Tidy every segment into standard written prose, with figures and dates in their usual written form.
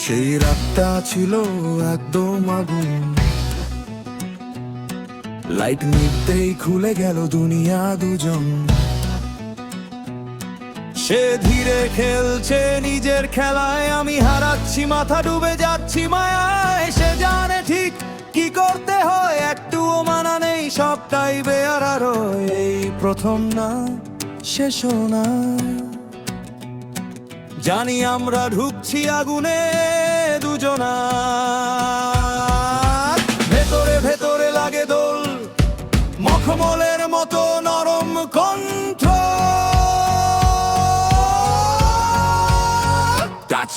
সেই রাতটা ছিল একদম আগুন, লাইট নিভতেই খুলে গেল দুনিয়া দুজন। সে ধীরে খেলছে নিজের খেলায়, আমি হারাচ্ছি, মাথা ডুবে যাচ্ছি মায়ায়। সে জানে ঠিক কি করতে হয়, একটুও মানা নেই, সবটাই বেয়ার। এই প্রথম না, শেষও না, জানি আমরা ঢুকছি আগুনে দুজনা। ভেতরে ভেতরে লাগে দোল, মখমলের মতো নরম কণ্ঠ।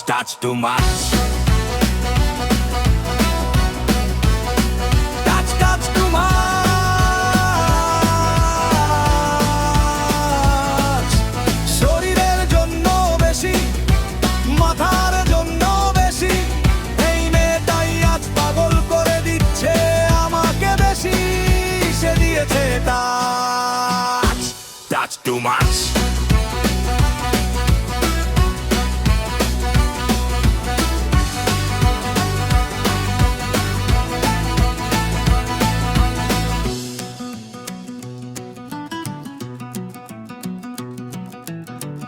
Touch too much, touch too much। শরীরের জন্য বেশি, মাথার জন্য বেশি, এই মেয়েটাই আজ পাগল করে দিচ্ছে আমাকে বেশি। সে দিয়েছে touch too much।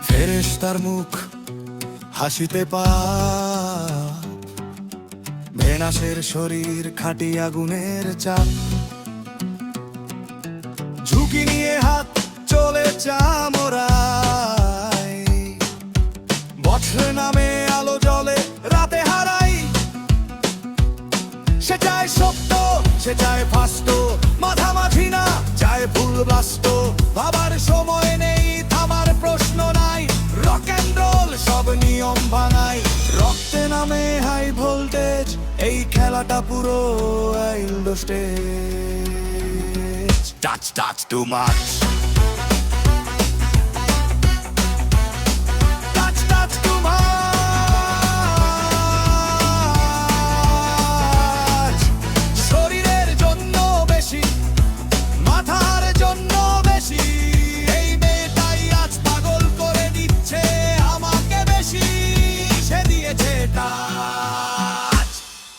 ফেরেশতার মুখ হাসিতে পাপ, ভেনাসের শরীর খাঁটি আগুনের চাপ। ঝুঁকি নিয়ে হাত চলে চামড়ায়, বছর নামে আলো জলে রাতে হারাই। সে চায় সত্য, সে চায় ফাস্ট, মাঝামাঝি না, চায় ভুল বাস্ত। ভাবার সময় নেই, থামার প্রশ্ন নাই, রক এন্ড রোল সব নিয়ম ভাঙাই। রক্তে নামে হাই ভোল্টেজ, এই খেলাটা পুরো wild stage. Touch too much, touch too much। শরীরের জন্য বেশি, মাথার জন্য বেশি, এই মেয়েটাই আজ পাগল করে দিচ্ছে আমাকে বেশি। সে দিয়েছে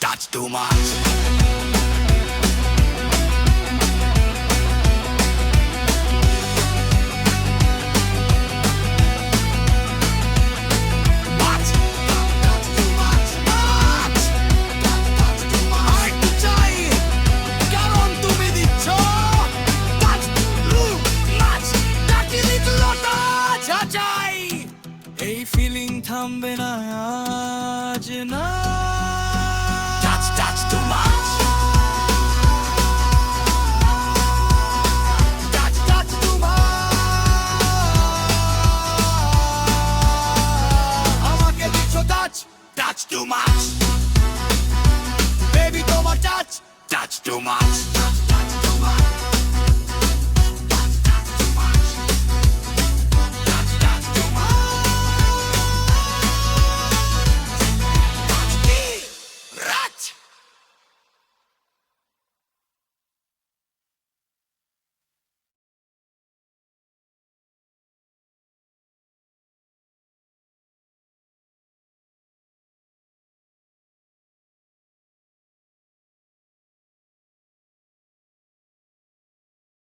touch too much। এই ফিলিং থামবে না আজ না।